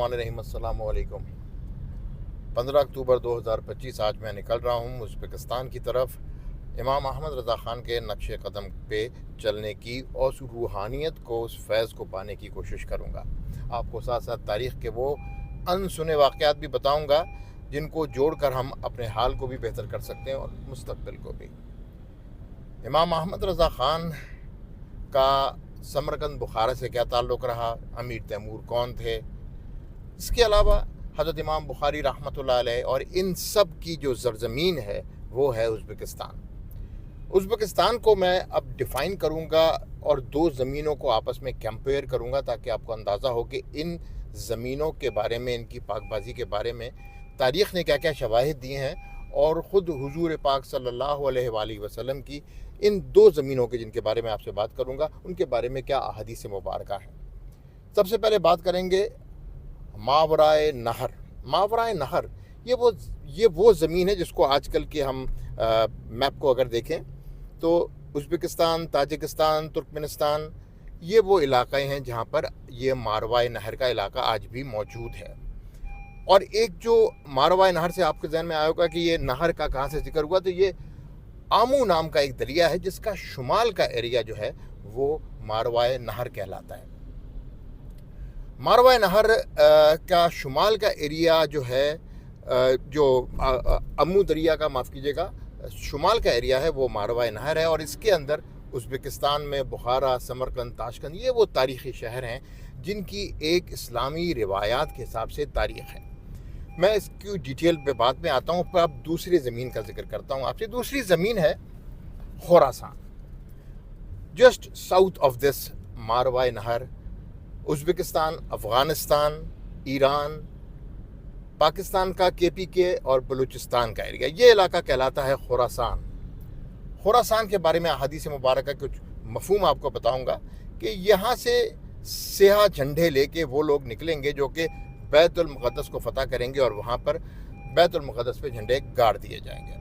السلام علیکم۔ 15 اکتوبر 2025 آج میں نکل رہا ہوں ازبکستان کی طرف۔ امام احمد رضا خان کے نقش قدم پہ چلنے کی اور اس روحانیت کو، اس فیض کو پانے کی کوشش کروں گا۔ آپ کو ساتھ ساتھ تاریخ کے وہ ان سنے واقعات بھی بتاؤں گا جن کو جوڑ کر ہم اپنے حال کو بھی بہتر کر سکتے ہیں اور مستقبل کو بھی۔ امام احمد رضا خان کا سمرقند بخارا سے کیا تعلق رہا؟ امیر تیمور کون تھے؟ اس کے علاوہ حضرت امام بخاری رحمۃ اللہ علیہ اور ان سب کی جو سرزمین ہے وہ ہے ازبکستان۔ ازبکستان کو میں اب ڈیفائن کروں گا اور دو زمینوں کو آپس میں کمپیئر کروں گا تاکہ آپ کو اندازہ ہو کہ ان زمینوں کے بارے میں، ان کی پاک بازی کے بارے میں تاریخ نے کیا کیا شواہد دیے ہیں، اور خود حضور پاک صلی اللہ علیہ وآلہ وسلم کی ان دو زمینوں کے جن کے بارے میں آپ سے بات کروں گا ان کے بارے میں کیا احادیث مبارکہ ہیں۔ سب سے پہلے بات کریں گے ماورائے نہر۔ ماورائے نہر یہ وہ زمین ہے جس کو آج کل کے ہم میپ کو اگر دیکھیں تو ازبکستان، تاجکستان، ترکمنستان، یہ وہ علاقے ہیں جہاں پر یہ ماروائے نہر کا علاقہ آج بھی موجود ہے۔ اور ایک جو ماروائے نہر سے آپ کے ذہن میں آیا ہوگا کہ یہ نہر کا کہاں سے ذکر ہوا، تو یہ آمو نام کا ایک دریا ہے جس کا شمال کا ایریا جو ہے وہ ماروائے نہر کہلاتا ہے۔ ماروائے نہر کا شمال کا ایریا جو ہے، جو امو دریا کا، معاف کیجیے گا، شمال کا ایریا ہے وہ ماروائے نہر ہے، اور اس کے اندر ازبکستان میں بخارا، سمرقند، تاشقند، یہ وہ تاریخی شہر ہیں جن کی ایک اسلامی روایات کے حساب سے تاریخ ہے۔ میں اس کی ڈیٹیل پہ بعد میں آتا ہوں، پر اب دوسری زمین کا ذکر کرتا ہوں آپ سے۔ دوسری زمین ہے خراسان، جسٹ ساؤتھ آف دس ماروائے نہر۔ ازبکستان، افغانستان، ایران، پاکستان کا KPK اور بلوچستان کا ایریا، یہ علاقہ کہلاتا ہے خراسان۔ خراسان کے بارے میں احادیث مبارکہ کچھ مفہوم آپ کو بتاؤں گا کہ یہاں سے سیاہ جھنڈے لے کے وہ لوگ نکلیں گے جو کہ بیت المقدس کو فتح کریں گے، اور وہاں پر بیت المقدس پہ جھنڈے گاڑ دیے جائیں گے۔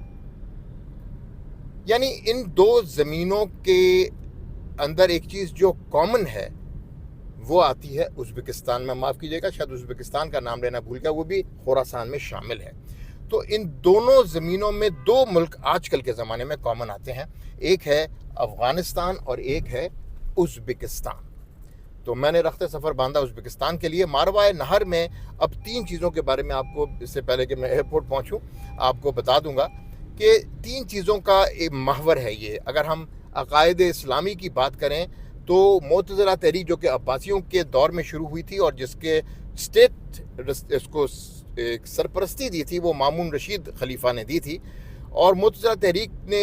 یعنی ان دو زمینوں کے اندر ایک چیز جو کامن ہے وہ آتی ہے ازبکستان میں، معاف کیجیے گا شاید ازبکستان کا نام لینا بھول گیا، وہ بھی خراسان میں شامل ہے۔ تو ان دونوں زمینوں میں دو ملک آج کل کے زمانے میں کامن آتے ہیں، ایک ہے افغانستان اور ایک ہے ازبکستان۔ تو میں نے رخت سفر باندھا ازبکستان کے لیے۔ ماروائے نہر میں اب تین چیزوں کے بارے میں آپ کو، اس سے پہلے کہ میں ایئرپورٹ پہنچوں، آپ کو بتا دوں گا کہ تین چیزوں کا ایک محور ہے یہ۔ اگر ہم عقائد اسلامی کی بات کریں تو معتزلہ تحریک جو کہ عباسیوں کے دور میں شروع ہوئی تھی اور جس کے اسٹیٹ اس کو ایک سرپرستی دی تھی وہ مامون رشید خلیفہ نے دی تھی، اور معتزلہ تحریک نے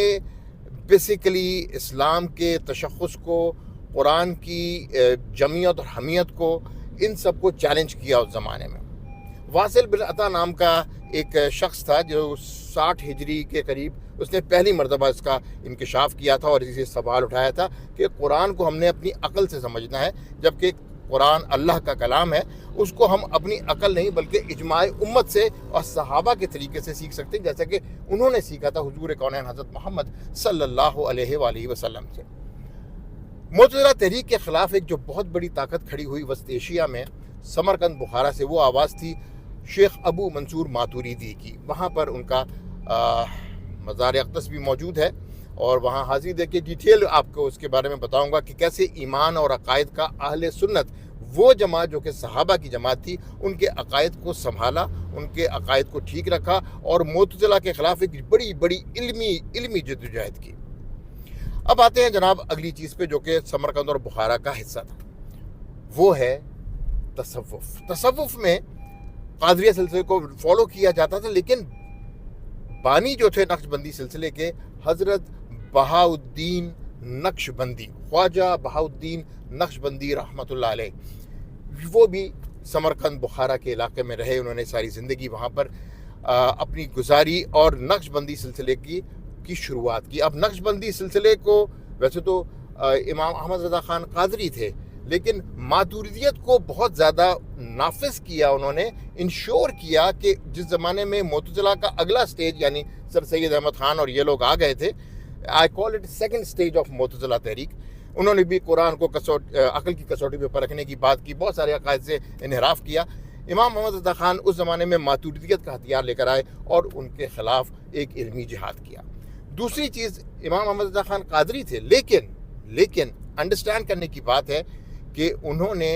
بیسیکلی اسلام کے تشخص کو، قرآن کی جمعیت اور حمیت کو، ان سب کو چیلنج کیا اس زمانے میں۔ واصل بن عطا نام کا ایک شخص تھا جو 60 ہجری کے قریب، اس نے پہلی مرتبہ اس کا انکشاف کیا تھا اور اسے سوال اٹھایا تھا کہ قرآن کو ہم نے اپنی عقل سے سمجھنا ہے، جبکہ قرآن اللہ کا کلام ہے، اس کو ہم اپنی عقل نہیں بلکہ اجماع امت سے اور صحابہ کے طریقے سے سیکھ سکتے ہیں، جیسا کہ انہوں نے سیکھا تھا حضور کونین حضرت محمد صلی اللہ علیہ وآلہ وسلم سے۔ معتزلہ تحریک کے خلاف ایک جو بہت بڑی طاقت کھڑی ہوئی وسط ایشیا میں، سمرقند بخارا سے، وہ آواز تھی شیخ ابو منصور ماتوریدی کی۔ وہاں پر ان کا مزار اقدس بھی موجود ہے، اور وہاں حاضری دے کے ڈیٹیل آپ کو اس کے بارے میں بتاؤں گا کہ کیسے ایمان اور عقائد کا اہل سنت، وہ جماعت جو کہ صحابہ کی جماعت تھی، ان کے عقائد کو سنبھالا، ان کے عقائد کو ٹھیک رکھا، اور معتزلہ کے خلاف ایک بڑی بڑی علمی جدوجہد کی۔ اب آتے ہیں جناب اگلی چیز پہ جو کہ سمرقند اور بخارا کا حصہ تھا، وہ ہے تصوف۔ تصوف میں قادریہ سلسلے کو فالو کیا جاتا تھا، لیکن بانی جو تھے نقش بندی سلسلے کے، حضرت بہاؤالدین نقش بندی، خواجہ بہاؤالدین نقش بندی رحمۃ اللہ علیہ، وہ بھی سمرقند بخارا کے علاقے میں رہے۔ انہوں نے ساری زندگی وہاں پر اپنی گزاری اور نقش بندی سلسلے کی شروعات کی۔ اب نقش بندی سلسلے کو ویسے تو امام احمد رضا خان قادری تھے، لیکن ماتوریدیت کو بہت زیادہ نافذ کیا، انہوں نے انشور کیا کہ جس زمانے میں معتزلہ کا اگلا سٹیج یعنی سر سید احمد خان اور یہ لوگ آ گئے تھے، I call it second stage of معتزلہ تحریک، انہوں نے بھی قرآن کو عقل کی کسوٹی پہ پرکھنے کی بات کی، بہت سارے عقائد سے انحراف کیا۔ امام محمد رضا خان اس زمانے میں ماتوریدیت کا ہتھیار لے کر آئے اور ان کے خلاف ایک علمی جہاد کیا. دوسری چیز، امام محمد رضا خان قادری تھے، لیکن انڈرسٹینڈ کرنے کی بات ہے کہ انہوں نے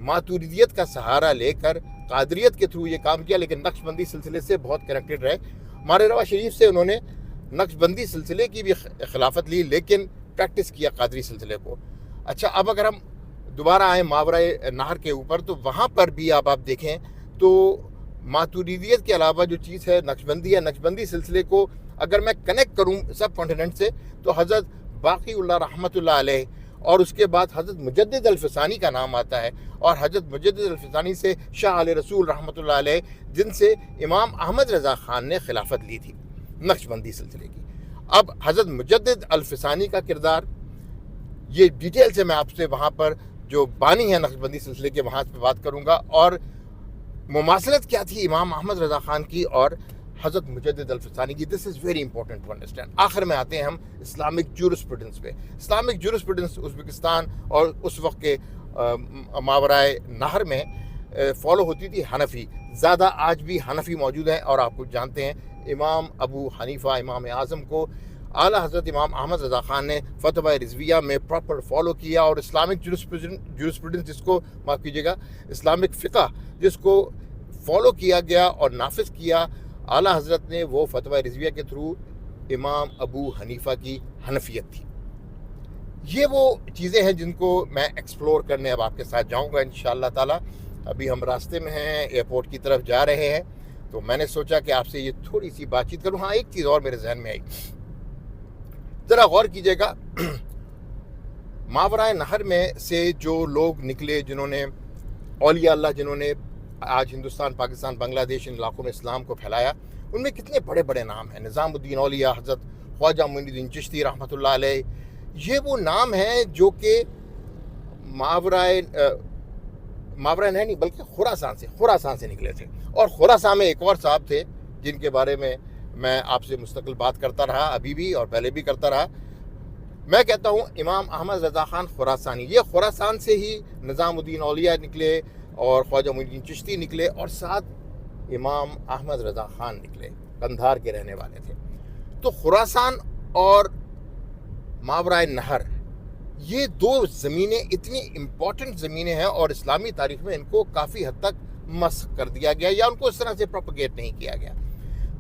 ماتوریدیت کا سہارا لے کر قادریت کے تھرو یہ کام کیا، لیکن نقش بندی سلسلے سے بہت کنیکٹڈ رہے. ہمارے روا شریف سے انہوں نے نقش بندی سلسلے کی بھی خلافت لی، لیکن پریکٹس کیا قادری سلسلے کو. اچھا، اب اگر ہم دوبارہ آئیں ماورائے نہر کے اوپر، تو وہاں پر بھی آپ دیکھیں تو ماتوریدیت کے علاوہ جو چیز ہے نقش بندی ہے. نقش بندی سلسلے کو اگر میں کنیکٹ کروں سب کانٹیننٹ سے، تو حضرت باقی اللہ رحمۃ اللہ علیہ اور اس کے بعد حضرت مجدد الفسانی کا نام آتا ہے، اور حضرت مجدد الفسانی سے شاہ علیہ رسول رحمۃ اللہ علیہ، جن سے امام احمد رضا خان نے خلافت لی تھی نقش بندی سلسلے کی. اب حضرت مجدد الفسانی کا کردار، یہ ڈیٹیل سے میں آپ سے وہاں پر جو بانی ہے نقش بندی سلسلے کے وہاں پہ بات کروں گا، اور مماثلت کیا تھی امام احمد رضا خان کی اور حضرت مجدد الفسانی کی. This is very important to understand. آخر میں آتے ہیں ہم اسلامک جورسپروڈنس پہ. اسلامک جورسپروڈنس ازبکستان اور اس وقت کے ماورائے نہر میں فالو ہوتی تھی حنفی. زیادہ آج بھی حنفی موجود ہیں، اور آپ کو جانتے ہیں امام ابو حنیفہ امام اعظم کو اعلیٰ حضرت امام احمد رضا خان نے فتویٰ رضویہ میں پراپر فالو کیا، اور اسلامک جورسپروڈنس جس کو معاف کیجیے گا اسلامک فقہ جس کو فالو کیا گیا اور نافذ کیا اعلیٰ حضرت نے، وہ فتویٰ رضویہ کے تھرو امام ابو حنیفہ کی حنفیت تھی. یہ وہ چیزیں ہیں جن کو میں ایکسپلور کرنے اب آپ کے ساتھ جاؤں گا انشاءاللہ تعالی. ابھی ہم راستے میں ہیں، ایئرپورٹ کی طرف جا رہے ہیں، تو میں نے سوچا کہ آپ سے یہ تھوڑی سی بات چیت کروں. ہاں، ایک چیز اور میرے ذہن میں آئی، ذرا غور کیجیے گا. ماورائے نہر میں سے جو لوگ نکلے، جنہوں نے اولیاء اللہ، جنہوں نے آج ہندوستان، پاکستان، بنگلہ دیش ان علاقوں میں اسلام کو پھیلایا، ان میں کتنے بڑے بڑے نام ہیں. نظام الدین اولیاء، حضرت خواجہ معین الدین چشتی رحمۃ اللہ علیہ. یہ وہ نام ہیں جو کہ ماورائے نہیں بلکہ خراسان سے نکلے تھے. اور خراسان میں ایک اور صاحب تھے جن کے بارے میں آپ سے مستقل بات کرتا رہا، ابھی بھی اور پہلے بھی کرتا رہا. میں کہتا ہوں امام احمد رضا خان خراسانی. یہ خراسان سے ہی نظام الدین اولیاء نکلے اور خواجہ معین الدین چشتی نکلے، اور ساتھ امام احمد رضا خان نکلے، قندھار کے رہنے والے تھے. تو خراسان اور ماورائے نہر، یہ دو زمینیں اتنی امپورٹنٹ زمینیں ہیں، اور اسلامی تاریخ میں ان کو کافی حد تک مسخ کر دیا گیا، یا ان کو اس طرح سے پروپیگیٹ نہیں کیا گیا.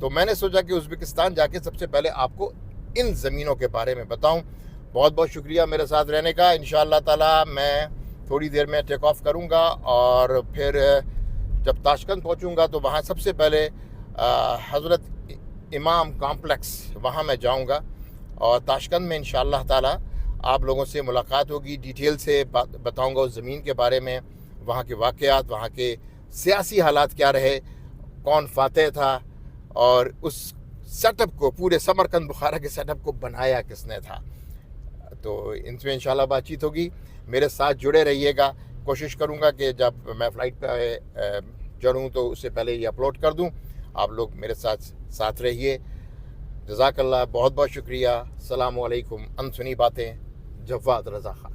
تو میں نے سوچا کہ ازبکستان جا کے سب سے پہلے آپ کو ان زمینوں کے بارے میں بتاؤں. بہت بہت شکریہ میرے ساتھ رہنے کا. انشاءاللہ تعالی میں تھوڑی دیر میں ٹیک آف کروں گا، اور پھر جب تاشقند پہنچوں گا تو وہاں سب سے پہلے حضرت امام کامپلیکس وہاں میں جاؤں گا، اور تاشقند میں انشاءاللہ تعالی آپ لوگوں سے ملاقات ہوگی. ڈیٹیل سے بتاؤں گا اس زمین کے بارے میں، وہاں کے واقعات، وہاں کے سیاسی حالات کیا رہے، کون فاتح تھا، اور اس سیٹ اپ کو، پورے سمرقند بخارا کے سیٹ اپ کو بنایا کس نے تھا. تو ان سے انشاءاللہ بات چیت ہوگی. میرے ساتھ جڑے رہیے گا. کوشش کروں گا کہ جب میں فلائٹ پہ چڑھوں تو اس سے پہلے یہ اپلوڈ کر دوں. آپ لوگ میرے ساتھ رہیے. جزاک اللہ، بہت بہت شکریہ. السلام علیکم. انسنی باتیں، جواد رضا خان.